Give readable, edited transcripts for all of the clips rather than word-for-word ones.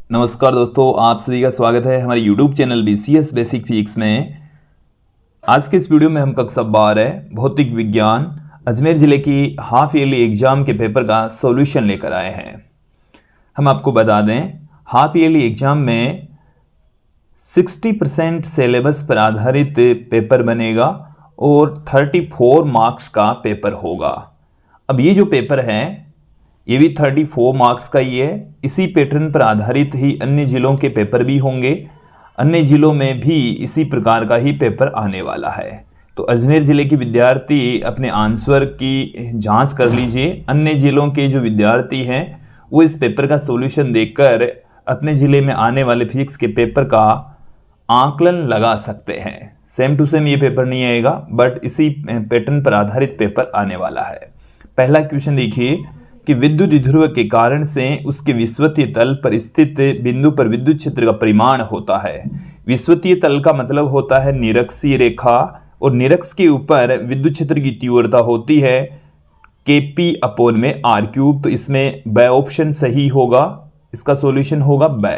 नमस्कार दोस्तों, आप सभी का स्वागत है हमारे YouTube channel BCS basic physics में। आज के इस वीडियो में हम कक्षा 12 भौतिक विज्ञान अजमेर ज़िले की हाफ ईयरली एग्जाम के पेपर का सॉल्यूशन लेकर आए हैं। हम आपको बता दें, हाफ ईयरली एग्जाम में 60% सिलेबस पर आधारित पेपर बनेगा और 34 मार्क्स का पेपर होगा। अब ये जो पेपर है ये भी 34 मार्क्स का ही है। इसी पैटर्न पर आधारित ही अन्य जिलों के पेपर भी होंगे। अन्य जिलों में भी इसी प्रकार का ही पेपर आने वाला है। तो अजमेर ज़िले के विद्यार्थी अपने आंसर की जांच कर लीजिए। अन्य जिलों के जो विद्यार्थी हैं वो इस पेपर का सॉल्यूशन देखकर अपने ज़िले में आने वाले फिजिक्स के पेपर का आकलन लगा सकते हैं। सेम टू सेम ये पेपर नहीं आएगा, बट इसी पैटर्न पर आधारित पेपर आने वाला है। पहला क्वेश्चन देखिए कि विद्युत ध्रुव के कारण से उसके विषुवतीय तल पर स्थित बिंदु पर विद्युत क्षेत्र का परिमाण होता है। विषुवतीय तल का मतलब होता है निरक्षीय रेखा, और निरक्ष के ऊपर विद्युत क्षेत्र की तीव्रता होती है Kp/r³। तो इसमें ब ऑप्शन सही होगा, इसका सॉल्यूशन होगा ब।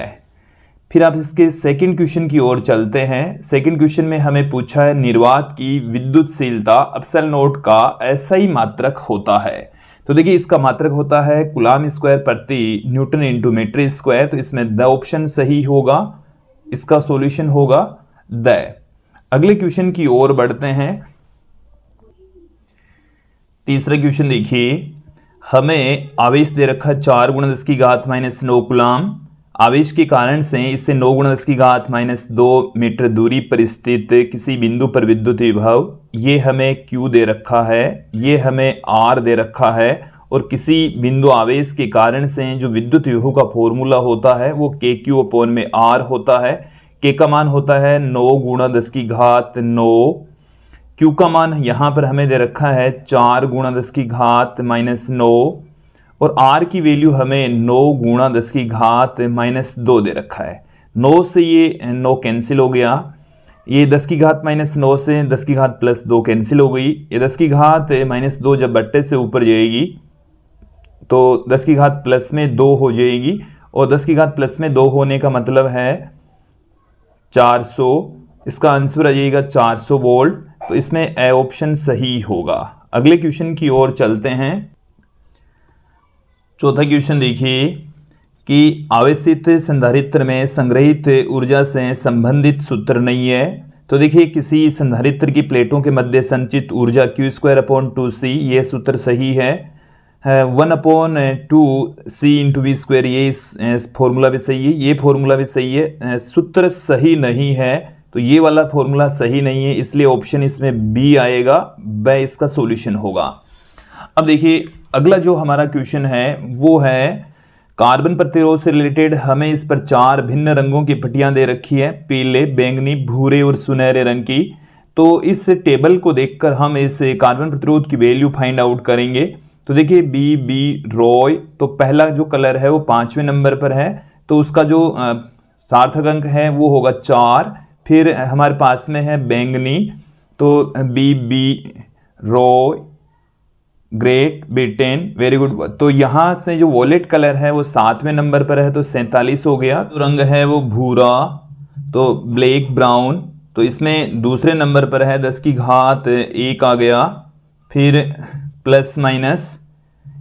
फिर आप इसके सेकंड क्वेश्चन की ओर चलते हैं। सेकंड क्वेश्चन में हमें पूछा है निर्वात की विद्युतशीलता ε0 का SI मात्रक होता है। तो देखिए इसका मात्रक होता है कूलम स्क्वायर प्रति न्यूटन इंटू मीटर स्क्वायर। तो इसमें द ऑप्शन सही होगा, इसका सॉल्यूशन होगा द। अगले क्वेश्चन की ओर बढ़ते हैं। तीसरा क्वेश्चन देखिए, हमें आवेश दे रखा 4 × 10⁻⁻9 कूलम। आवेश के कारण से इससे 9 × 10⁻⁻2 मीटर दूरी पर स्थित किसी बिंदु पर विद्युत विभव, ये हमें Q दे रखा है, ये हमें R दे रखा है, और किसी बिंदु आवेश के कारण से जो विद्युत विभव का फॉर्मूला होता है वो KQ/R होता है। K का मान होता है 9 × 10⁻9। Q का मान यहाँ पर हमें दे रखा है 4 × 10⁻⁻9, और R की वैल्यू हमें 9 × 10⁻⁻2 दे रखा है। 9 से ये 9 कैंसिल हो गया, ये 10⁻⁻9 से 10⁻+2 कैंसिल हो गई। ये 10⁻−2 जब बट्टे से ऊपर जाएगी तो 10⁻+2 हो जाएगी, और 10⁻+2 होने का मतलब है 400। इसका आंसर आ जाएगा 400 वोल्ट। तो इसमें ए ऑप्शन सही होगा। अगले क्वेश्चन की ओर चलते हैं। चौथा क्वेश्चन देखिए कि आवेशित संधारित्र में संग्रहित ऊर्जा से संबंधित सूत्र नहीं है। तो देखिए किसी संधारित्र की प्लेटों के मध्य संचित ऊर्जा Q²/2C, ये सूत्र सही है। 1/2C×V², ये फॉर्मूला भी सही है, ये फॉर्मूला भी सही है। सूत्र सही नहीं है, तो ये वाला फॉर्मूला सही नहीं है, इसलिए ऑप्शन इसमें बी आएगा, ब इसका सॉल्यूशन होगा। अब देखिए अगला जो हमारा क्वेश्चन है वो है कार्बन प्रतिरोध से रिलेटेड। हमें इस पर 4 भिन्न रंगों की पट्टियां दे रखी है, पीले, बैंगनी, भूरे और सुनहरे रंग की। तो इस टेबल को देखकर हम इस कार्बन प्रतिरोध की वैल्यू फाइंड आउट करेंगे। तो देखिए बी रॉय, तो पहला जो कलर है वो 5वें नंबर पर है, तो उसका जो सार्थक अंक है वो होगा 4। फिर हमारे पास में है बैंगनी, तो B Roy, great, B10, very good. तो यहाँ से जो वॉलेट कलर है वो 7वें नंबर पर है, तो 47 हो गया। तो रंग है वो भूरा, तो ब्लैक ब्राउन, तो इसमें दूसरे नंबर पर है 10⁻1 आ गया। फिर प्लस माइनस,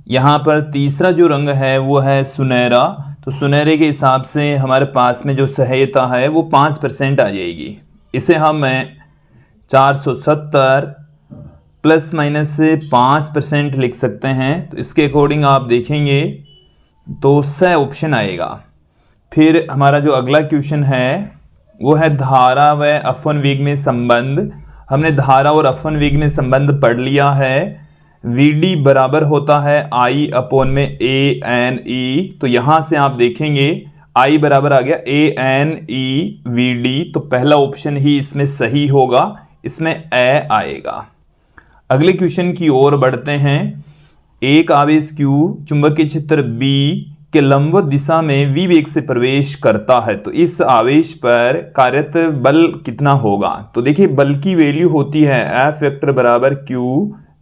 यहाँ पर तीसरा जो रंग है वो है सुनहरा। तो सुनहरे के हिसाब से हमारे पास में जो सहायता है वो 5% आ जाएगी। इसे हम 470 प्लस माइनस से 5% लिख सकते हैं। तो इसके अकॉर्डिंग आप देखेंगे तो स ऑप्शन आएगा। फिर हमारा जो अगला क्वेश्चन है वो है धारा व अपवन वेग में संबंध। हमने धारा और अपवन वेग में संबंध पढ़ लिया है। Vd बराबर होता है I/ANE। तो यहाँ से आप देखेंगे I बराबर आ गया ANE Vd, तो पहला ऑप्शन ही इसमें सही होगा, इसमें ए आएगा। अगले क्वेश्चन की ओर बढ़ते हैं। एक आवेश Q चुंबकीय क्षेत्र B के लंबवत दिशा में v वेग से प्रवेश करता है, तो इस आवेश पर कार्यरत बल कितना होगा। तो देखिए बल की वैल्यू होती है F वेक्टर बराबर Q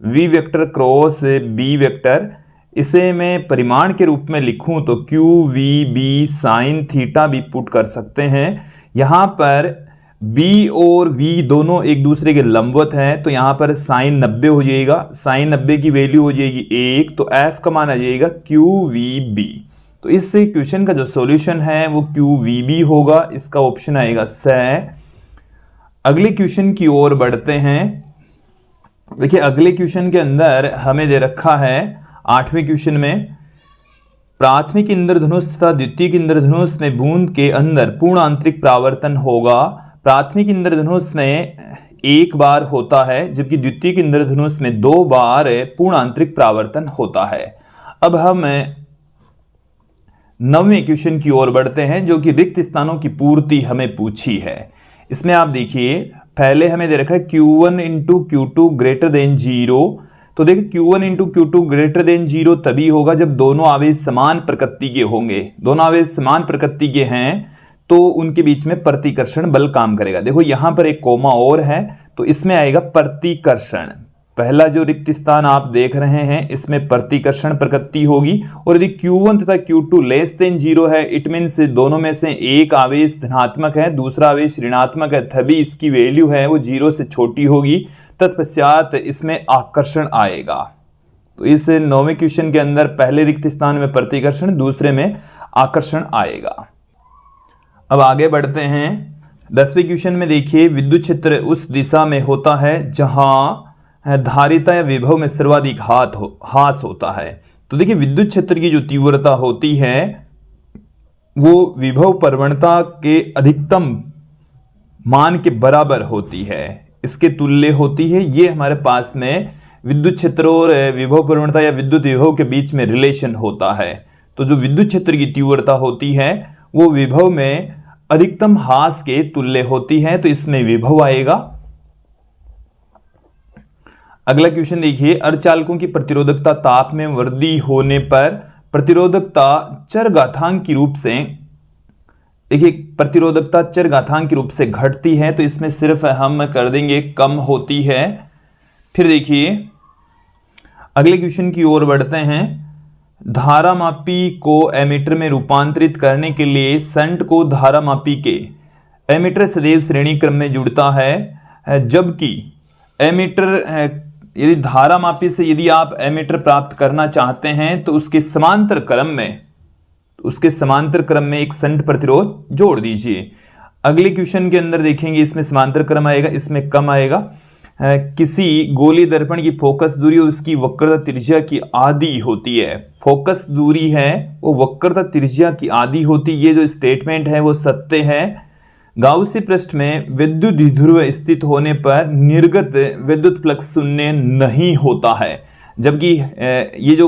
V vector cross B vector. इसे मैं परिमाण के रूप में लिखूं तो QVB साइन थीटा भी पुट कर सकते हैं। यहाँ पर B और V दोनों एक दूसरे के लंबवत हैं, तो यहाँ पर साइन 90 हो जाएगा, साइन 90 की वैल्यू हो जाएगी 1, तो F का मान आ जाएगा QVB। तो इस क्वेश्चन का जो सॉल्यूशन है वो QVB होगा, इसका ऑप्शन आएगा सही। अगले क्वेश्चन की ओर बढ़ते हैं। देखिए अगले क्वेश्चन के अंदर हमें दे रखा है 8वें क्वेश्चन में, प्राथमिक इंद्रधनुष तथा द्वितीयक इंद्रधनुष में बूंद के अंदर पूर्ण आंतरिक परावर्तन होगा। प्राथमिक इंद्रधनुष में एक बार होता है जबकि द्वितीयक इंद्रधनुष में 2 बार पूर्ण आंतरिक परावर्तन होता है। अब हम 9वें क्वेश्चन की ओर बढ़ते हैं जो कि रिक्त स्थानों की पूर्ति हमें पूछी है। इसमें आप देखिए पहले हमें दे रखा है Q1 into Q2 greater than 0। तो देखिए Q1 into Q2 greater than 0 तभी होगा जब दोनों आवेश समान प्रकृति के होंगे। दोनों आवेश समान प्रकृति के हैं तो उनके बीच में प्रतिकर्षण बल काम करेगा। देखो यहां पर एक कोमा और है तो इसमें आएगा प्रतिकर्षण। पहला जो रिक्त स्थान आप देख रहे हैं इसमें प्रतिकर्षण प्रकृति होगी, और यदि Q1 तथा Q2 लेस देन 0 है, इट मीन्स दोनों में से एक आवेश धनात्मक है दूसरा आवेश ऋणात्मक है, तभी इसकी वैल्यू है वो 0 से छोटी होगी, तत्पश्चात इसमें आकर्षण आएगा। तो इस 9वें क्वेश्चन के अंदर पहले रिक्त स्थान में प्रतिकर्षण, दूसरे में आकर्षण आएगा। अब आगे बढ़ते हैं 10वें क्वेश्चन में। देखिए विद्युत क्षेत्र उस दिशा में होता है जहां धारिता या विभव में सर्वाधिक ह्रास होता है। तो देखिए विद्युत क्षेत्र की जो तीव्रता होती है वो विभव प्रवणता के अधिकतम मान के बराबर होती है, इसके तुल्य होती है। ये हमारे पास में विद्युत क्षेत्र और विभव प्रवणता या विद्युत विभव के बीच में रिलेशन होता है। तो जो विद्युत क्षेत्र की तीव्रता होती है वो विभव में अधिकतम ह्रास के तुल्य होती है, तो इसमें विभव आएगा। अगला क्वेश्चन देखिए, अर्धचालकों की प्रतिरोधकता ताप में वृद्धि होने पर प्रतिरोधकता चरघातांक की रूप से, देखिए प्रतिरोधकता चरघातांक के रूप से घटती है, तो इसमें सिर्फ हम कर देंगे कम होती है। फिर देखिए अगले क्वेश्चन की ओर बढ़ते हैं। धारामापी को एमीटर में रूपांतरित करने के लिए शंट को धारामापी के एमीटर सदैव श्रेणी क्रम में जुड़ता है, जबकि एमीटर यदि धारामापी से यदि आप एमीटर प्राप्त करना चाहते हैं तो उसके समांतर क्रम में एक शंट प्रतिरोध जोड़ दीजिए। अगले क्वेश्चन के अंदर देखेंगे इसमें समांतर क्रम आएगा, इसमें कम आएगा। किसी गोलीय दर्पण की फोकस दूरी और उसकी वक्रता त्रिज्या की आधी होती है। फोकस दूरी है वो वक्रता त्रिज्या की आधी होती है। ये जो स्टेटमेंट है वो सत्य है। गाउसी पृष्ठ में विद्युत द्विध्रुव स्थित होने पर निर्गत विद्युत फ्लक्स शून्य नहीं होता है, जबकि ये जो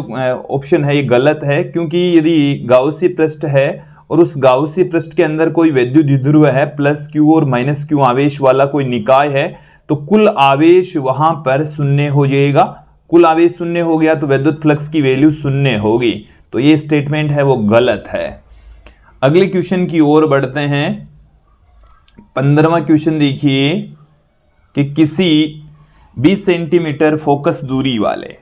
ऑप्शन है ये गलत है, क्योंकि यदि गाउसी पृष्ठ है और उस गाउसी पृष्ठ के अंदर कोई विद्युत द्विध्रुव है प्लस Q और माइनस Q आवेश वाला कोई निकाय है तो कुल आवेश वहां पर शून्य हो जाएगा। कुल आवेश शून्य हो गया तो विद्युत फ्लक्स की वैल्यू शून्य होगी, तो ये स्टेटमेंट है वो गलत है। अगले क्वेश्चन की ओर बढ़ते हैं। 15वां क्वेश्चन देखिए कि किसी 20 सेंटीमीटर फोकस दूरी वाले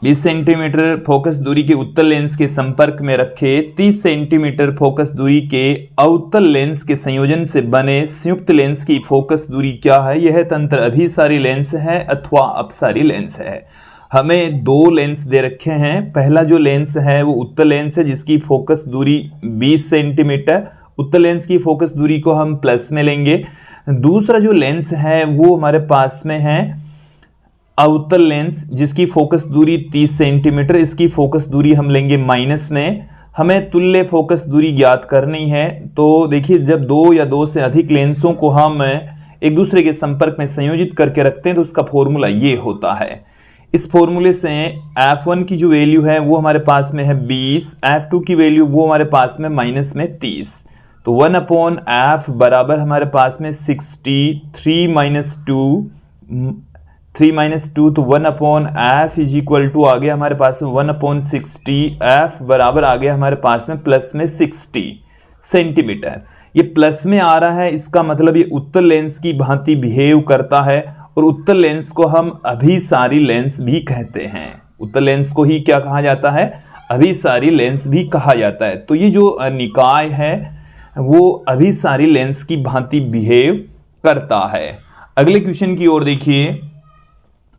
20 सेंटीमीटर फोकस दूरी के उत्तल लेंस के संपर्क में रखे 30 सेंटीमीटर फोकस दूरी के अवतल लेंस के संयोजन से बने संयुक्त लेंस की फोकस दूरी क्या है। यह तंत्र अभिसारी लेंस है अथवा अपसारी लेंस है। हमें 2 लेंस दे रखे हैं। पहला जो लेंस है वो उत्तल लेंस है जिसकी फोकस दूरी 20 सेंटीमीटर, उत्तल लेंस की फोकस दूरी को हम प्लस में लेंगे। दूसरा जो लेंस है वो हमारे पास में है अवतल लेंस जिसकी फोकस दूरी 30 सेंटीमीटर, इसकी फोकस दूरी हम लेंगे माइनस में। हमें तुल्य फोकस दूरी ज्ञात करनी है। तो देखिए जब 2 या 2 से अधिक लेंसों को हम एक दूसरे के संपर्क में संयोजित करके रखते हैं तो उसका फॉर्मूला ये होता है। इस फॉर्मूले से F1 की जो वैल्यू है वो हमारे पास में है 20, F2 की वैल्यू वो हमारे पास में माइनस में 30, तो 1/f बराबर हमारे पास में 60, 3 माइनस 2 तो 1/f इज इक्वल टू आ गया हमारे पास में 1/60, f बराबर आ गया हमारे पास में प्लस में 60 सेंटीमीटर। ये प्लस में आ रहा है, इसका मतलब ये उत्तल लेंस की भांति बिहेव करता है और उत्तल लेंस को हम अभिसारी लेंस भी कहते हैं। उत्तल लेंस को ही क्या कहा जाता है, अभिसारी लेंस भी कहा जाता है। तो ये जो निकाय है वो अभिसारी लेंस की भांति बिहेव करता है। अगले क्वेश्चन की ओर देखिए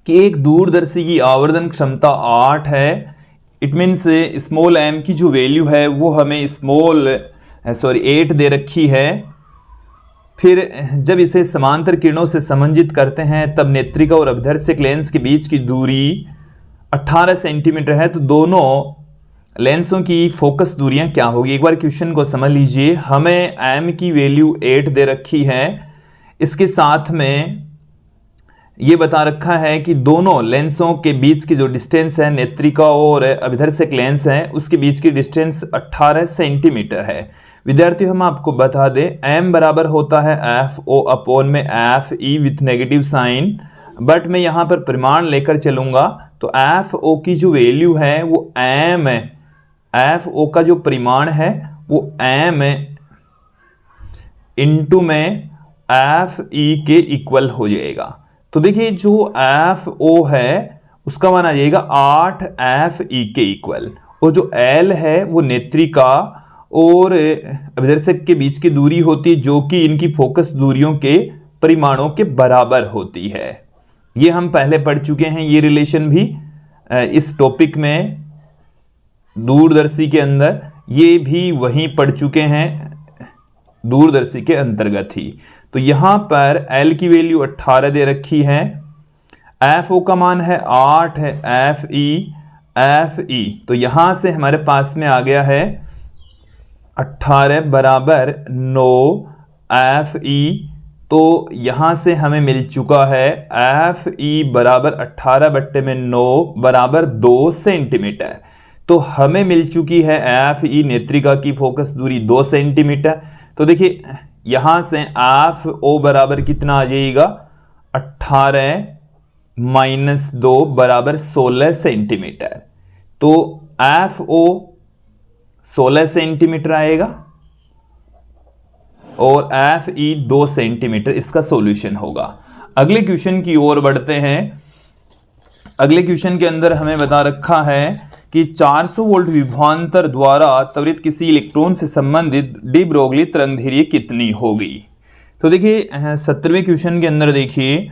कि एक दूरदर्शी की आवर्धन क्षमता 8 है। इट मीन्स स्मॉल m की जो वैल्यू है वो हमें 8 दे रखी है। फिर जब इसे समांतर किरणों से समंजित करते हैं तब नेत्रिका और अभिदर्शक लेंस के बीच की दूरी 18 सेंटीमीटर है। तो दोनों लेंसों की फोकस दूरियां क्या होगी, एक बार क्वेश्चन को समझ लीजिए। हमें m की वैल्यू 8 दे रखी है, इसके साथ में ये बता रखा है कि दोनों लेंसों के बीच की जो डिस्टेंस है, नेत्रिका और अभिदर्शक लेंस है, उसके बीच की डिस्टेंस 18 सेंटीमीटर है। विद्यार्थियों हम आपको बता दें m बराबर होता है FO अपॉन में FE with negative sign, but मैं यहाँ पर परिमाण लेकर चलूँगा तो FO की जो वैल्यू है वो m है, FO का जो परिमाण है वो m इंटू में FE के इक्वल हो जाएगा। तो देखिए जो FO है उसका मान आ जाएगा 8 FE के इक्वल, और जो L है वो नेत्रिका और अभिदर्शक के बीच की दूरी होती है जो कि इनकी फोकस दूरियों के परिमाणों के बराबर होती है। ये हम पहले पढ़ चुके हैं, ये रिलेशन भी इस टॉपिक में दूरदर्शी के अंदर ये भी वहीं पढ़ चुके हैं, दूरदर्शी के अंतर्गत ही। तो यहां पर L की वैल्यू 18 दे रखी है, FO का मान है 8 है, FE तो यहां से हमारे पास में आ गया है 18 बराबर 9 FE। तो यहां से हमें मिल चुका है FE बराबर 18/9 बराबर 2 सेंटीमीटर। तो हमें मिल चुकी है FE नेत्रिका की फोकस दूरी 2 सेंटीमीटर। तो देखिए यहां से FO बराबर कितना आ जाएगा, 18 माइनस 2 बराबर 16 सेंटीमीटर। तो FO 16 सेंटीमीटर आएगा और FE 2 सेंटीमीटर इसका सॉल्यूशन होगा। अगले क्वेश्चन की ओर बढ़ते हैं। अगले क्वेश्चन के अंदर हमें बता रखा है कि 400 वोल्ट विभवांतर द्वारा त्वरित किसी इलेक्ट्रॉन से संबंधित डी ब्रोगली तरंगधैर्घ्य कितनी होगी। तो देखिए 17वें क्वेश्चन के अंदर देखिए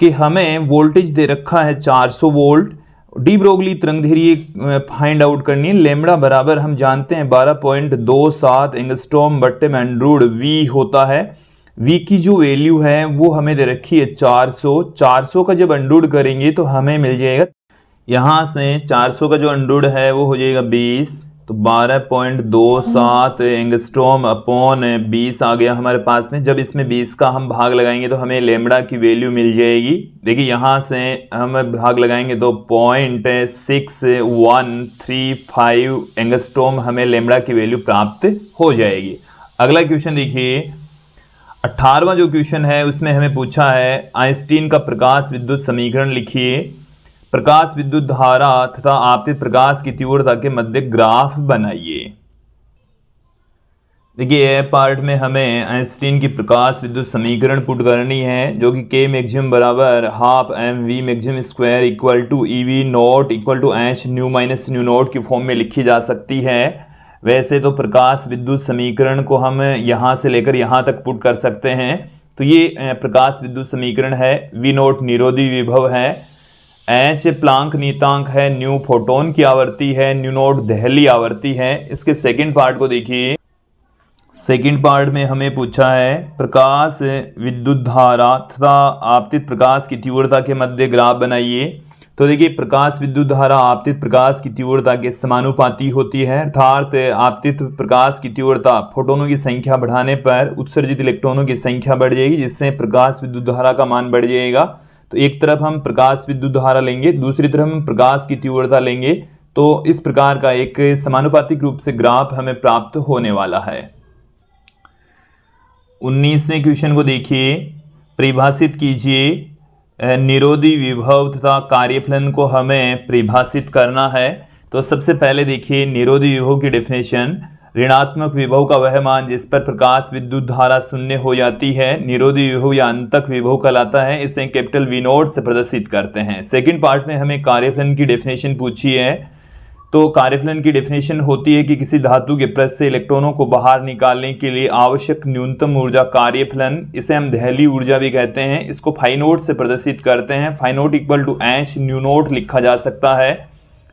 कि हमें वोल्टेज दे रखा है 400 वोल्ट, डी ब्रोगली तरंगधैर्घ्य फाइंड आउट करनी है। लेमड़ा बराबर हम जानते हैं 12.27 एंगस्ट्रॉम बट्टे में अंडरूड वी होता है। वी की जो वैल्यू है वो हमें दे रखी है 400 का जब अंडरूड करेंगे तो हमें मिल जाएगा, यहाँ से 400 का जो अंडरूड है वो हो जाएगा 20, तो 12.27 एंगस्ट्रॉम अपॉन 20 आ गया हमारे पास में। जब इसमें 20 का हम भाग लगाएंगे तो हमें लेमड़ा की वैल्यू मिल जाएगी। देखिए यहाँ से हम भाग लगाएंगे तो 0.6135 एंगस्ट्रॉम हमें लेमड़ा की वैल्यू प्राप्त हो जाएगी। अगला क्वेश्चन देखिए 18वां जो क्वेश्चन है उसमें हमें पूछा है आइंस्टीन का प्रकाश विद्युत समीकरण लिखिए। प्रकाश विद्युत धारा तथा आपतित प्रकाश की तीव्रता के मध्य ग्राफ बनाइए। देखिए ए पार्ट में हमें आइंस्टीन की प्रकाश विद्युत समीकरण पुट करनी है, जो कि K मैक्सिमम बराबर half mv maximum square equal to EV naught equal to h nu minus nu naught की फॉर्म में लिखी जा सकती है। वैसे तो प्रकाश विद्युत समीकरण को हम यहाँ से लेकर यहाँ तक पुट कर सकते हैं। तो ये प्रकाश विद्युत समीकरण है। V नॉट निरोधी विभव है, H प्लांक नीतांक है, न्यू फोटोन की आवृत्ति है, न्यू नॉट दहली आवृत्ति है। इसके सेकंड पार्ट को देखिए। सेकंड पार्ट में हमें पूछा है प्रकाश विद्युत धारा तथा आपतित प्रकाश की तीव्रता के मध्य ग्राफ बनाइए। तो देखिए प्रकाश विद्युत धारा आपतित प्रकाश की तीव्रता के समानुपाती होती है, अर्थात आपतित प्रकाश की तीव्रता फोटोनों की संख्या बढ़ाने पर उत्सर्जित इलेक्ट्रॉनों की संख्या बढ़ जाएगी, जिससे प्रकाश विद्युत धारा का मान बढ़ जाएगा। तो एक तरफ हम प्रकाश विद्युत धारा लेंगे, दूसरी तरफ हम प्रकाश की तीव्रता लेंगे, तो इस प्रकार का एक समानुपातिक रूप से ग्राफ हमें प्राप्त होने वाला है। 19वें क्वेश्चन को देखिए। परिभाषित कीजिए निरोधी विभव तथा कार्यफलन को हमें परिभाषित करना है। तो सबसे पहले देखिए निरोधी विभव की डेफिनेशन, ऋणात्मक विभव का वह मान जिस पर प्रकाश विद्युत धारा शून्य हो जाती है निरोधी विभव या अंतक विभव कहलाता है। इसे कैपिटल V नोट से प्रदर्शित करते हैं। सेकंड पार्ट में हमें कार्यफलन की डेफिनेशन पूछी है। तो कार्यफलन की डेफिनेशन होती है कि किसी धातु के पृष्ठ से इलेक्ट्रॉनों को बाहर निकालने के लिए आवश्यक न्यूनतम ऊर्जा कार्यफलन, इसे हम दहली ऊर्जा भी कहते हैं। इसको फाई नोट से प्रदर्शित करते हैं। Phi naught equal to h nu naught लिखा जा सकता है,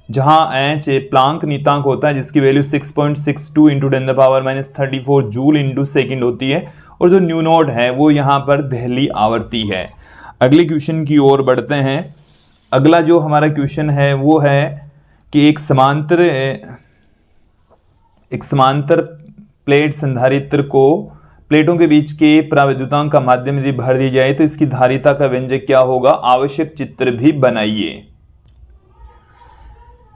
जहां एच प्लांक नीतांक होता है जिसकी value 6.62 into 10⁻34 joule into second होती है, और जो न्यू नोट है वो यहाँ पर दहली आवर्ती है। अगले क्वेश्चन की ओर बढ़ते हैं। अगला जो हमारा क्वेश्चन है वो है कि एक समांतर प्लेट संधारित्र को प्लेटों के बीच के पराविद्युतांक का माध्यम यदि भर दी जाए तो इसकी धारिता का व्यंजक क्या होगा, आवश्यक चित्र भी बनाइए।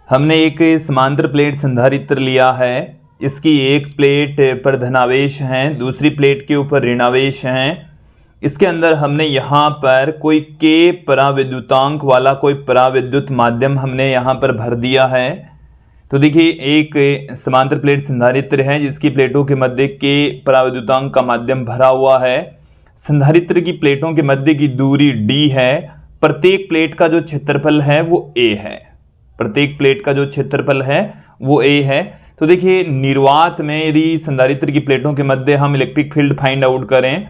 हमने एक समांतर प्लेट संधारित्र लिया है। इसकी एक प्लेट पर धनावेश हैं, दूसरी प्लेट के ऊपर ऋणावेश हैं। इसके अंदर हमने यहाँ पर कोई के पराविद्युतांक वाला कोई पराविद्युत माध्यम हमने यहाँ पर भर दिया है। तो देखिए एक समांतर प्लेट संधारित्र है जिसकी प्लेटों के मध्य के पराविद्युतांक का माध्यम भरा हुआ है। संधारित्र की प्लेटों के मध्य की दूरी d है। प्रत्येक प्लेट का जो क्षेत्रफल है वो a है। प्रत्येक प्लेट का जो क्षेत्रफल है वो a है। तो देखिए निर्वात में यदि संधारित्र की प्लेटों के मध्य हम इलेक्ट्रिक फील्ड फाइंड आउट करें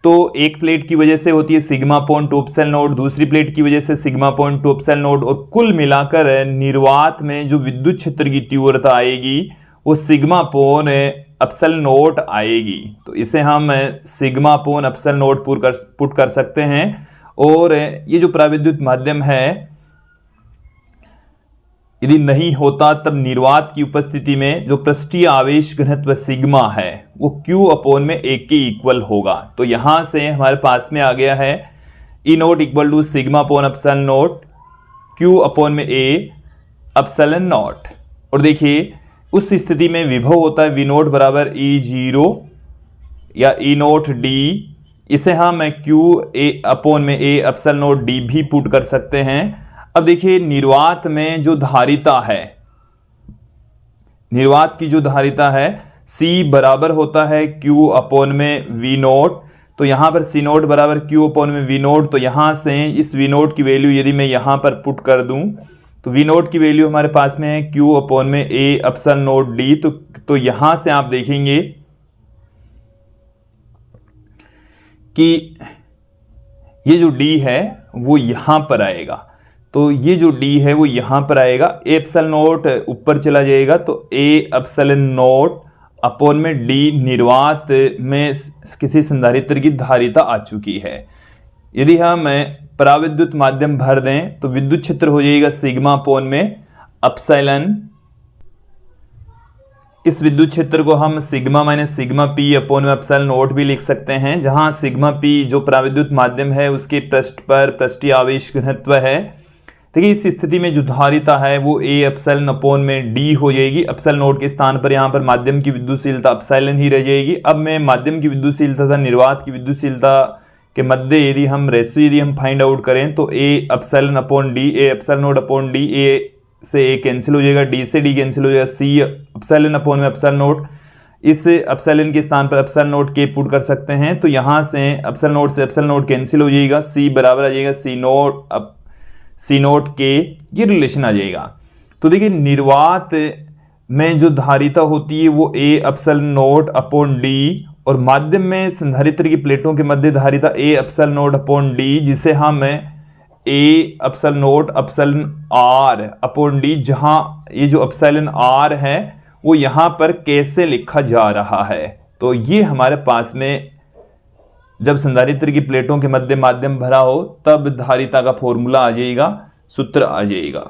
तो एक प्लेट की वजह से होती है सिग्मा अपॉन 2 एप्सिलॉन नॉट, दूसरी प्लेट की वजह से सिग्मा अपॉन 2 एप्सिलॉन नॉट, और कुल मिलाकर निर्वात में जो विद्युत क्षेत्र की तीव्रता आएगी वो सिग्मा अपॉन एप्सिलॉन नॉट आएगी। तो इसे हम sigma upon epsilon not put कर सकते हैं। और ये जो पराविद्युत माध्यम है यदि नहीं होता तब निर्वात की उपस्थिति में जो पृष्ठीय आवेश घनत्व सिग्मा है वो Q अपॉन में A के इक्वल होगा। तो यहां से हमारे पास में आ गया है E naught equal to sigma upon epsilon naught Q upon में A एप्सिलॉन नॉट। और देखिए उस स्थिति में विभव होता है V नोट बराबर E0 या E नोट D। इसे हम Q A अपॉन में A एप्सिलॉन नॉट D भी पुट कर सकते हैं। अब देखिए निर्वात में जो धारिता है, निर्वात की जो धारिता है C बराबर होता है Q अपॉन में V नोट। तो यहां पर C नोट बराबर Q अपॉन में V नोट। तो यहां से इस V नोट की वैल्यू यदि मैं यहां पर पुट कर दूं तो V नोट की वैल्यू हमारे पास में है Q अपॉन में A एप्सिलॉन नोट D। तो यहां से आप देखेंगे कि ये जो D है वो यहां पर आएगा। तो ये जो D है वो यहां पर आएगा, A एप्सिलॉन नोट ऊपर चला जाएगा तो A एप्सिलॉन नोट अपॉन में D निर्वात में किसी संधारित्र की धारिता आ चुकी है। यदि हम पराविद्युत माध्यम भर दें तो विद्युत क्षेत्र हो जाएगा सिग्मा अपॉन में एप्सिलॉन। इस विद्युत क्षेत्र को हम sigma minus sigma P upon में एप्सिलॉन नोट भी लिख सकते हैं, जहां सिग्मा P जो पराविद्युत माध्यम है उसके पृष्ठ पर पृष्ठीय आवेश घनत्व है। देखिए इस स्थिति में जो धारिता है वो A एप्सिलॉन अपॉन में D हो जाएगी। एप्सिलॉन नोट के स्थान पर यहाँ पर माध्यम की विद्युतशीलता एप्सिलॉन ही रह जाएगी। अब मैं माध्यम की विद्युतशीलता तथा निर्वात की विद्युतशीलता के मध्य यदि हम रेशियो फाइंड आउट करें तो A epsilon upon D, A epsilon naught upon D, A से A कैंसिल हो जाएगा, D से D कैंसिल हो जाएगा, C एप्सिलॉन अपॉन में एप्सिलॉन नोट। इस एप्सिलॉन के स्थान पर एप्सिलॉन नोट के पुट कर सकते हैं। तो यहाँ से एप्सिलॉन नोट से एप्सिलॉन नोट कैंसिल हो जाएगा, C बराबर आ जाएगा C नोट के, ये रिलेशन आ जाएगा। तो देखिए निर्वात में जो धारिता होती है वो A epsilon naught upon D, और माध्यम में संधारित्र की प्लेटों के मध्य धारिता A epsilon naught upon D, जिसे हम A epsilon note epsilon R upon D, जहां ये जो एप्सिलॉन R है वो यहां पर कैसे लिखा जा रहा है। तो ये हमारे पास में जब संधारित्र की प्लेटों के मध्य माध्यम भरा हो तब धारिता का फॉर्मूला आ जाएगा, सूत्र आ जाएगा।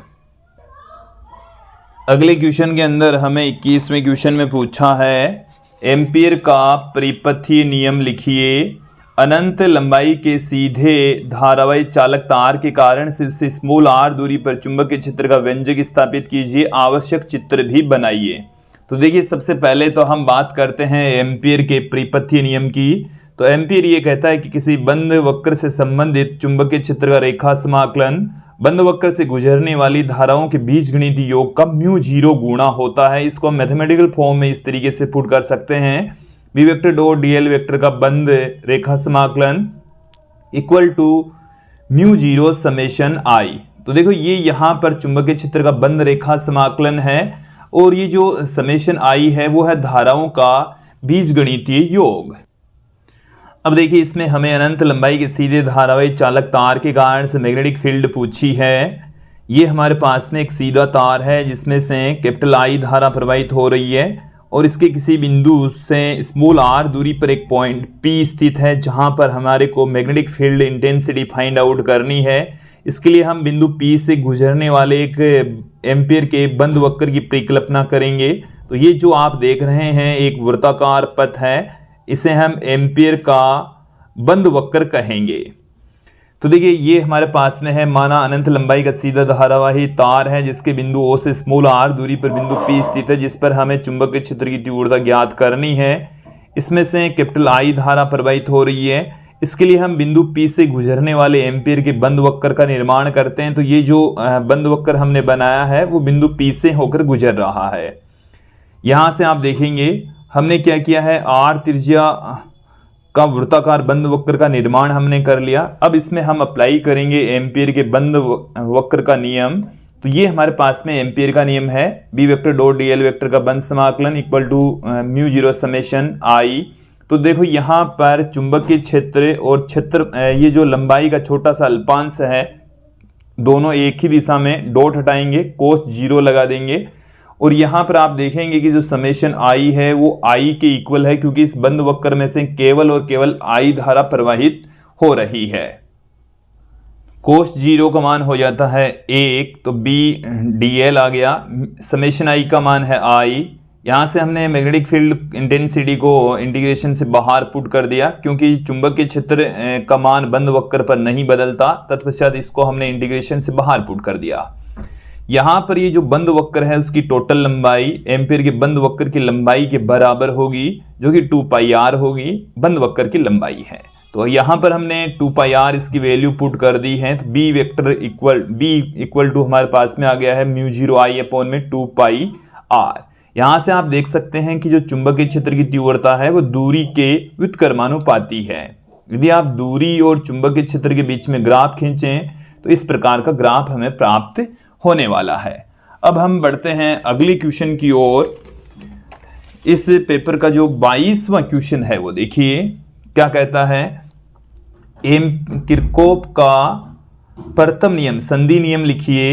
अगले क्वेश्चन के अंदर हमें 21वें क्वेश्चन में पूछा है एम्पीयर का परिपथीय नियम लिखिए। अनंत लंबाई के सीधे धारावाही चालक तार के कारण से स्मॉल r दूरी पर चुंबकीय क्षेत्र का व्यंजक स्थापित कीजिए। आवश्यक चित्र भी बनाइए। तो देखिए सबसे पहले तो हम बात करते हैं एम्पीयर के परिपथीय नियम की। तो एम्पीयर ये कहता है कि किसी बंद वक्र से संबंधित चुंबकीय क्षेत्र का रेखा समाकलन बंद वक्र से गुजरने वाली धाराओं के बीजगणितीय योग का म्यू 0 गुणा होता है। इसको हम मैथमेटिकल फॉर्म में इस तरीके से पुट कर सकते हैं, B vector dot dl vector का बंद रेखा समाकलन equal to mu 0 summation I. तो देखो ये यहाँ पर चुंबकीय क्षेत्र का बंद रेखा समाकलन है और ये जो समेशन आई है वो है धाराओं का बीजगणितीय योग। अब देखिए इसमें हमें अनंत लंबाई के सीधे धारावाही चालक तार के कारण से मैग्नेटिक फील्ड पूछी है। ये हमारे पास में एक सीधा तार है जिसमें से कैपिटल आई धारा प्रवाहित हो रही है और इसके किसी बिंदु से स्मॉल आर दूरी पर एक पॉइंट पी स्थित है जहां पर हमारे को magnetic field intensity find out करनी है। इसके लिए हम बिंदु पी से गुजरने वाले एक एम्पियर के बंद वक्र की परिकल्पना करेंगे। तो ये जो आप देख रहे हैं एक वृत्ताकार पथ है, इसे हम एम्पियर का बंद वक्र कहेंगे। तो देखिए ये हमारे पास में है, माना अनंत लंबाई का सीधा धारावाही तार है जिसके बिंदु ओ से स्मॉल आर दूरी पर बिंदु पी स्थित है जिस पर हमें चुंबकीय क्षेत्र की तीव्रता ज्ञात करनी है। इसमें से कैपिटल आई धारा प्रवाहित हो रही है। इसके लिए हम बिंदु पी से गुजरने वाले एम्पियर के बंद वक्र का निर्माण करते हैं। तो ये जो बंद वक्र हमने बनाया है वो बिंदु पी से होकर गुजर रहा है। यहां से आप देखेंगे हमने क्या किया है, आर त्रिज्या का वृत्ताकार बंद वक्र का निर्माण हमने कर लिया। अब इसमें हम अप्लाई करेंगे एम्पियर के बंद वक्र का नियम। तो ये हमारे पास में एम्पियर का नियम है, B vector dot dl vector का बंद समाकलन equal to mu 0 summation I. तो देखो यहाँ पर चुंबकीय क्षेत्र और क्षेत्र, ये जो लंबाई का छोटा सा अल्पांश है, दोनों एक ही दिशा में, डॉट हटाएंगे, कोस 0 लगा देंगे और यहाँ पर आप देखेंगे कि जो समेशन आई है वो आई के इक्वल है क्योंकि इस बंद वक्र में से केवल और केवल आई धारा प्रवाहित हो रही है। कोस 0 का मान हो जाता है 1, तो बी डीएल आ गया, समेशन आई का मान है आई। यहाँ से हमने मैग्नेटिक फील्ड इंटेंसिटी को इंटीग्रेशन से बाहर पुट कर दिया क्योंकि चुंबकीय क्षेत्र का मान बंद वक्र पर नहीं बदलता, तत्पश्चात इसको हमने इंटीग्रेशन से बाहर पुट कर दिया। यहाँ पर ये जो बंद वक्र है उसकी टोटल लंबाई एम्पियर के बंद वक्र की लंबाई के बराबर होगी जो कि 2 पाई आर होगी, बंद वक्र की लंबाई है। तो यहाँ पर हमने 2 पाई आर इसकी वैल्यू पुट कर दी है। तो बी वेक्टर इक्वल टू हमारे पास में आ गया है म्यू 0 आई अपॉन में 2 पाई आर। यहाँ से आप देख सकते हैं कि जो चुंबकीय क्षेत्र की तीव्रता है वो दूरी के व्युत्क्रमानुपाती है। यदि आप दूरी और चुंबकीय क्षेत्र के बीच में ग्राफ खींचें तो इस प्रकार का ग्राफ हमें प्राप्त होने वाला है। अब हम बढ़ते हैं अगली क्वेश्चन की ओर। इस पेपर का जो 22वां क्वेश्चन है वो देखिए क्या कहता है, किरचॉफ का प्रथम नियम संधि नियम लिखिए।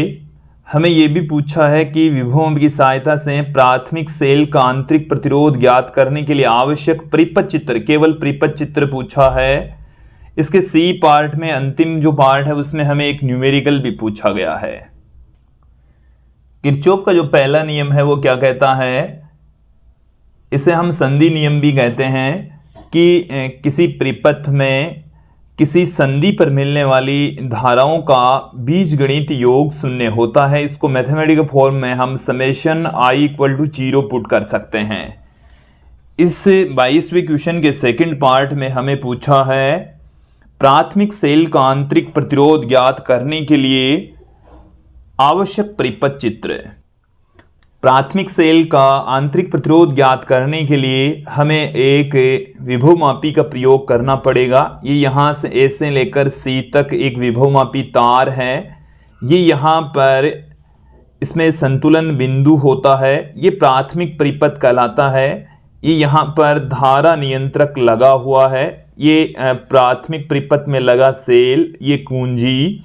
हमें यह भी पूछा है कि विभव की सहायता से प्राथमिक सेल का आंतरिक प्रतिरोध ज्ञात करने के लिए आवश्यक परिपथ चित्र, केवल परिपथ चित्र पूछा है। इसके सी पार्ट में अंतिम जो पार्ट है उसमें हमें एक न्यूमेरिकल भी पूछा गया है। किरचॉफ का जो पहला नियम है वो क्या कहता है, इसे हम संधि नियम भी कहते हैं कि किसी परिपथ में किसी संधि पर मिलने वाली धाराओं का बीजगणित योग शून्य होता है। इसको मैथमेटिकल फॉर्म में हम summation I equal to 0 put कर सकते हैं। इस 22वें क्वेश्चन के सेकंड पार्ट में हमें पूछा है प्राथमिक सेल का आंतरिक प्रतिरोध ज्ञात करने के लिए आवश्यक परिपथ चित्र। प्राथमिक सेल का आंतरिक प्रतिरोध ज्ञात करने के लिए हमें एक विभवमापी का प्रयोग करना पड़ेगा। ये यहाँ से ए से लेकर सी तक एक विभवमापी तार है। ये यहाँ पर इसमें संतुलन बिंदु होता है, ये प्राथमिक परिपथ कहलाता है। ये यहाँ पर धारा नियंत्रक लगा हुआ है, ये प्राथमिक परिपथ में लगा सेल, ये कुंजी।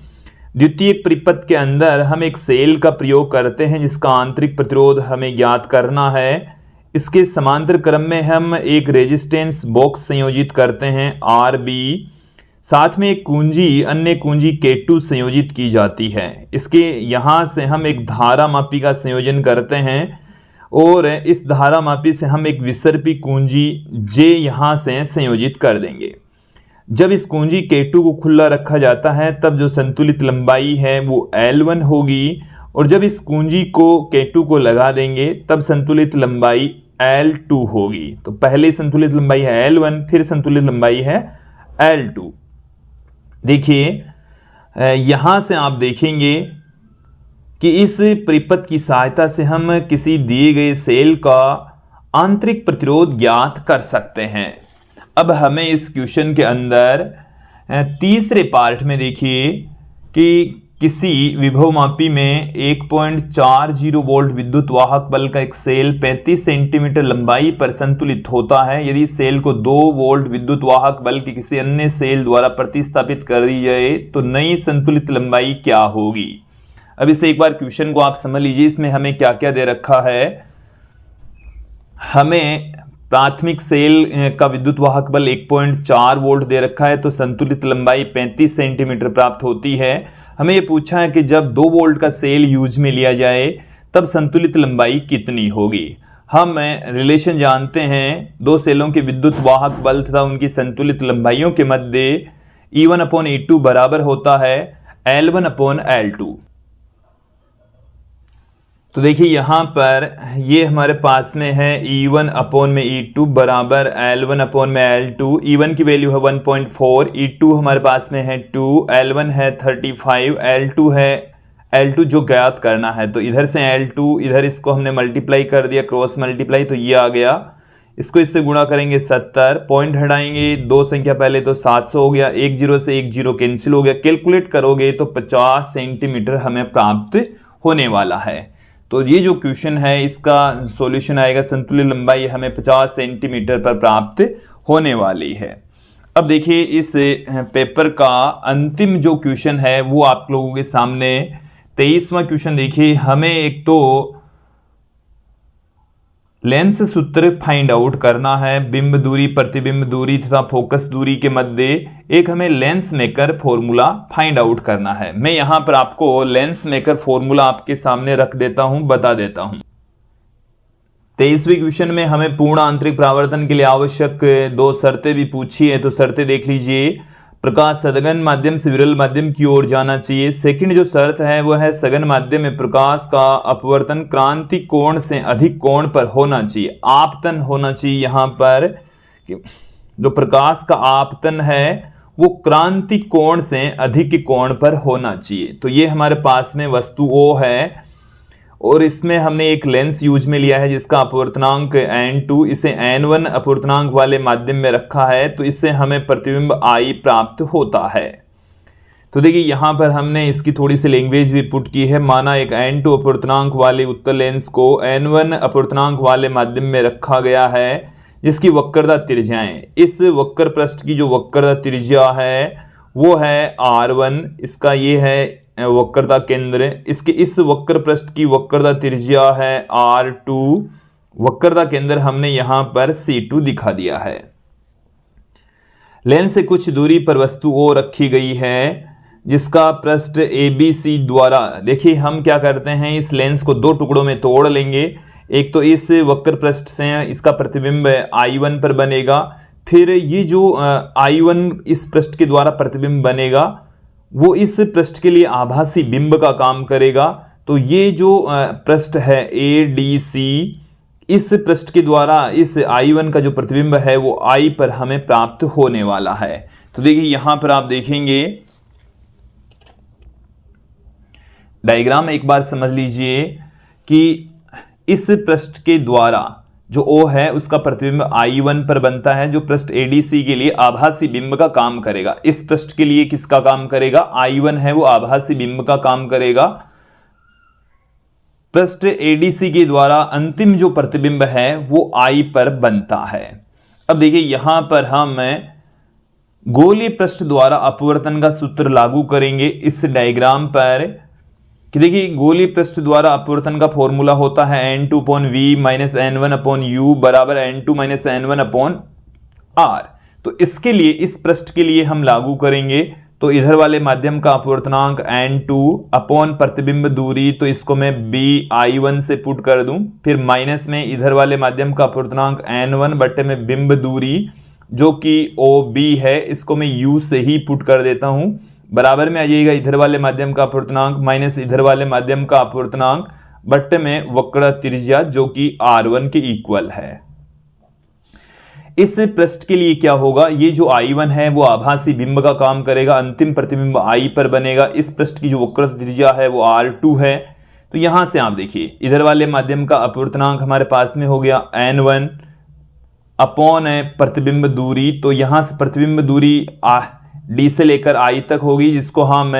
द्वितीय परिपथ के अंदर हम एक सेल का प्रयोग करते हैं जिसका आंतरिक प्रतिरोध हमें ज्ञात करना है। इसके समांतर क्रम में हम एक रेजिस्टेंस बॉक्स संयोजित करते हैं RB, साथ में एक कुंजी, अन्य कुंजी K2 संयोजित की जाती है। इसके यहाँ से हम एक धारा मापी का संयोजन करते हैं और इस धारा मापी से हम एक विसर्पी कुंजी J यहाँ से संयोजित कर देंगे। जब इस कुंजी K2 को खुला रखा जाता है तब जो संतुलित लंबाई है वो L1 होगी और जब इस कुंजी को K2 को लगा देंगे तब संतुलित लंबाई L2 होगी। तो पहले संतुलित लंबाई है L1, फिर संतुलित लंबाई है L2। देखिए यहाँ से आप देखेंगे कि इस परिपथ की सहायता से हम किसी दिए गए सेल का आंतरिक प्रतिरोध ज्ञात कर सकते हैं। अब हमें इस क्वेश्चन के अंदर तीसरे पार्ट में देखिए कि किसी विभवमापी में 1.40 वोल्ट विद्युत वाहक बल का एक सेल 35 सेंटीमीटर लंबाई पर संतुलित होता है। यदि सेल को 2 वोल्ट विद्युत वाहक बल की किसी अन्य सेल द्वारा प्रतिस्थापित कर दी जाए तो नई संतुलित लंबाई क्या होगी। अब इसे एक बार क्वेश्चन को आप समझ लीजिए। इसमें हमें क्या क्या दे रखा है। हमें प्राथमिक सेल का विद्युत वाहक बल 1.4 वोल्ट दे रखा है, तो संतुलित लंबाई 35 सेंटीमीटर प्राप्त होती है। हमें ये पूछा है कि जब 2 वोल्ट का सेल यूज में लिया जाए तब संतुलित लंबाई कितनी होगी। हम रिलेशन जानते हैं, 2 सेलों के विद्युत वाहक बल तथा उनकी संतुलित लंबाइयों के मध्य E1/E2 बराबर होता है L1/L2। तो देखिए यहाँ पर ये हमारे पास में है E1/E2 बराबर L1/L2। E1 की वैल्यू है 1.4, E2 हमारे पास में है 2, L1 है 35, L2 है L2 जो ज्ञात करना है। तो इधर से L2, इधर इसको हमने मल्टीप्लाई कर दिया, क्रॉस मल्टीप्लाई, तो ये आ गया। इसको इससे गुणा करेंगे 70, पॉइंट हटाएंगे 2 संख्या पहले तो 700 हो गया, 1 0 से 1 0 कैंसिल हो गया। कैलकुलेट करोगे तो 50 सेंटीमीटर हमें प्राप्त होने वाला है। तो ये जो क्वेश्चन है इसका सॉल्यूशन आएगा, संतुलित लंबाई हमें 50 सेंटीमीटर पर प्राप्त होने वाली है। अब देखिए इस पेपर का अंतिम जो क्वेश्चन है वो आप लोगों के सामने 23वां क्वेश्चन देखिए। हमें एक तो लेंस सूत्र फाइंड आउट करना है। बिंब दूरी, प्रतिबिंब दूरी तथा फोकस दूरी के मध्य एक हमें lens maker formula find out करना है। मैं यहां पर आपको लेंस मेकर फॉर्मूला आपके सामने रख देता हूं, बता देता हूं। 23वें क्वेश्चन में हमें पूर्ण आंतरिक परावर्तन के लिए आवश्यक 2 शर्तें भी पूछी है। तो शर्तें देख लीजिए। प्रकाश सघन माध्यम से विरल माध्यम की ओर जाना चाहिए। सेकंड जो शर्त है वह है सघन माध्यम में प्रकाश का अपवर्तन क्रांति कोण से अधिक कोण पर होना चाहिए। आपतन होना चाहिए यहाँ पर, जो प्रकाश का आपतन है वो क्रांति कोण से अधिक कोण पर होना चाहिए। तो ये हमारे पास में वस्तु O है और इसमें हमने एक लेंस यूज में लिया है जिसका अपवर्तनांक N2, इसे N1 अपवर्तनांक वाले माध्यम में रखा है, तो इससे हमें प्रतिबिंब I प्राप्त होता है। तो देखिए यहाँ पर हमने इसकी थोड़ी सी लैंग्वेज भी पुट की है। माना एक N2 अपवर्तनांक वाले उत्तल लेंस को N1 अपवर्तनांक वाले माध्यम में रखा गया है जिसकी वक्रता त्रिज्याएं, इस वक्र पृष्ठ की जो वक्रता त्रिज्या है वो है R1, इसका ये है वक्रता केंद्र, इसके इस वक्र पृष्ठ की वक्रता त्रिज्या है R2, वक्रता केंद्र हमने यहां पर C2 दिखा दिया है। लेंस से कुछ दूरी पर वस्तु O रखी गई है जिसका पृष्ठ ABC द्वारा, देखिए हम क्या करते हैं इस लेंस को 2 टुकड़ों में तोड़ लेंगे। एक तो इस वक्र पृष्ठ से इसका प्रतिबिंब I1 पर बनेगा, फिर ये जो I1 इस पृष्ठ के द्वारा प्रतिबिंब बनेगा वो इस पृष्ठ के लिए आभासी बिंब का काम करेगा। तो ये जो पृष्ठ है ADC, इस पृष्ठ के द्वारा इस I1 का जो प्रतिबिंब है वो I पर हमें प्राप्त होने वाला है। तो देखिए यहां पर आप देखेंगे डायग्राम एक बार समझ लीजिए कि इस पृष्ठ के द्वारा जो O है उसका प्रतिबिंब I1 पर बनता है, जो पृष्ठ ADC के लिए आभासी बिंब का काम करेगा। इस पृष्ठ के लिए किसका काम करेगा, I1 है वो आभासी बिंब का काम करेगा। पृष्ठ ADC के द्वारा अंतिम जो प्रतिबिंब है वो I पर बनता है। अब देखिए यहां पर हम गोलीय पृष्ठ द्वारा अपवर्तन का सूत्र लागू करेंगे इस डायग्राम पर। कि देखिए गोलीय पृष्ठ द्वारा अपवर्तन का फॉर्मूला होता है N2/V - N1/U बराबर N2 - N1/R। तो इसके लिए इस पृष्ठ के लिए हम लागू करेंगे तो इधर वाले माध्यम का अपवर्तनांक N2 अपॉन प्रतिबिंब दूरी, तो इसको मैं BI1 से पुट कर दूं, फिर माइनस में इधर वाले माध्यम का अपवर्तनांक N1 बटे में बिंब दूरी जो कि OB है, इसको मैं U से ही पुट कर देता हूं। बराबर में आ जाएगा इधर वाले माध्यम का अपवर्तनांक माइनस इधर वाले माध्यम का अपवर्तनांक बट्टे में वक्र त्रिज्या जो कि R1 के इक्वल है। इस पृष्ठ के लिए क्या होगा, ये जो I1 है वो आभासी बिंब का काम करेगा, अंतिम प्रतिबिंब I पर बनेगा। इस पृष्ठ की जो वक्र त्रिज्या है वो R2 है। तो यहां से आप देखिए इधर वाले माध्यम का अपवर्तनांक हमारे पास में हो गया N1 अपॉन है प्रतिबिंब दूरी। तो यहां से प्रतिबिंब दूरी D से लेकर I तक होगी, जिसको हम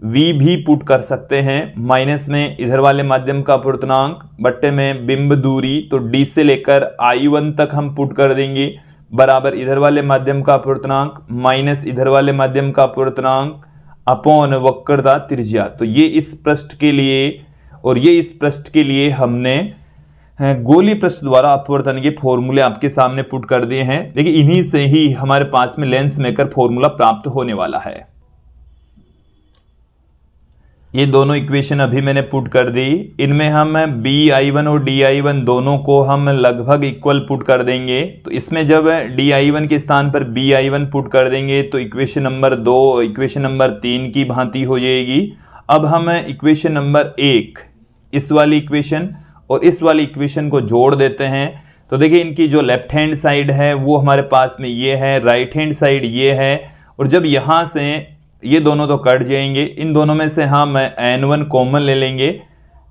V भी पुट कर सकते हैं, माइनस में इधर वाले माध्यम का अपवर्तनांक बट्टे में बिंब दूरी। तो D से लेकर I1 तक हम पुट कर देंगे, बराबर इधर वाले माध्यम का अपवर्तनांक माइनस इधर वाले माध्यम का अपवर्तनांक अपॉन वक्रता त्रिज्या। तो ये इस पृष्ठ के लिए और ये इस पृष्ठ के लिए हमने गोलीय पृष्ठ द्वारा अपवर्तन के फॉर्मूले आपके सामने पुट कर दिए हैं। देखिए इन्हीं से ही हमारे पास में लेंस मेकर फॉर्मूला प्राप्त होने वाला है। ये दोनों इक्वेशन अभी मैंने पुट कर दी। इनमें हम BI1 और DI1 दोनों को हम लगभग इक्वल पुट कर देंगे। तो इसमें जब DI1 के स्थान पर BI1 पुट कर देंगे तो इक्वेशन नंबर 2 इक्वेशन नंबर 3 की भांति हो जाएगी। अब हम इक्वेशन नंबर 1 इस वाली इक्वेशन और इस वाली इक्वेशन को जोड़ देते हैं। तो देखिए इनकी जो लेफ्ट हैंड साइड है वो हमारे पास में ये है, राइट हैंड साइड ये है। और जब यहाँ से ये दोनों तो कट जाएंगे, इन दोनों में से हम N1 कॉमन ले लेंगे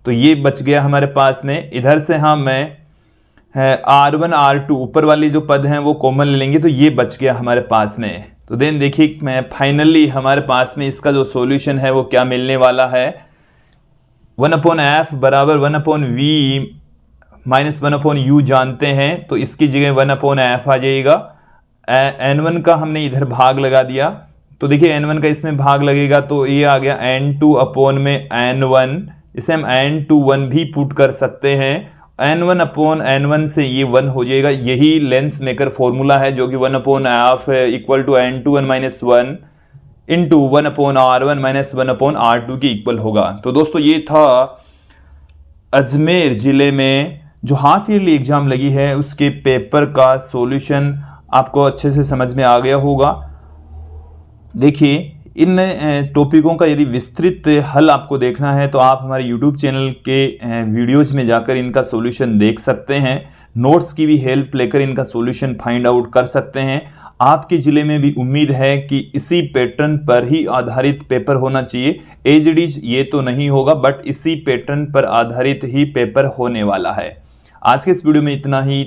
तो ये बच गया हमारे पास में। इधर से हम R1 R2 ऊपर वाली जो पद हैं वो कॉमन ले लेंगे तो ये बच गया हमारे पास में। तो देन देखिए मैं फाइनली हमारे पास में इसका जो सॉल्यूशन है वो क्या मिलने वाला है, 1/f बराबर 1/v माइनस 1/u जानते हैं। तो इसकी जगह 1/f आ जाएगा। N1 का हमने इधर भाग लगा दिया, तो देखिए N1 का इसमें भाग लगेगा तो ये आ गया N2 अपॉन में N1। इसे हम N21 भी पुट कर सकते हैं। N1 अपॉन N1 से ये 1 हो जाएगा। यही लेंस मेकर फॉर्मूला है जो कि 1/f equal to N21 minus 1 into 1/R1 minus 1/R2 की इक्वल होगा। तो दोस्तों ये था अजमेर जिले में जो हाफ ईयरली एग्जाम लगी है उसके पेपर का सॉल्यूशन आपको अच्छे से समझ में आ गया होगा। देखिए इन टॉपिकों का यदि विस्तृत हल आपको देखना है तो आप हमारे YouTube चैनल के वीडियोज में जाकर इनका सॉल्यूशन देख सकते हैं। नोट्स की भी हेल्प लेकर इनका सॉल्यूशन फाइंड आउट कर सकते हैं। आपके ज़िले में भी उम्मीद है कि इसी पैटर्न पर ही आधारित पेपर होना चाहिए। एज इट इज ये तो नहीं होगा, बट इसी पैटर्न पर आधारित ही पेपर होने वाला है। आज के इस वीडियो में इतना ही।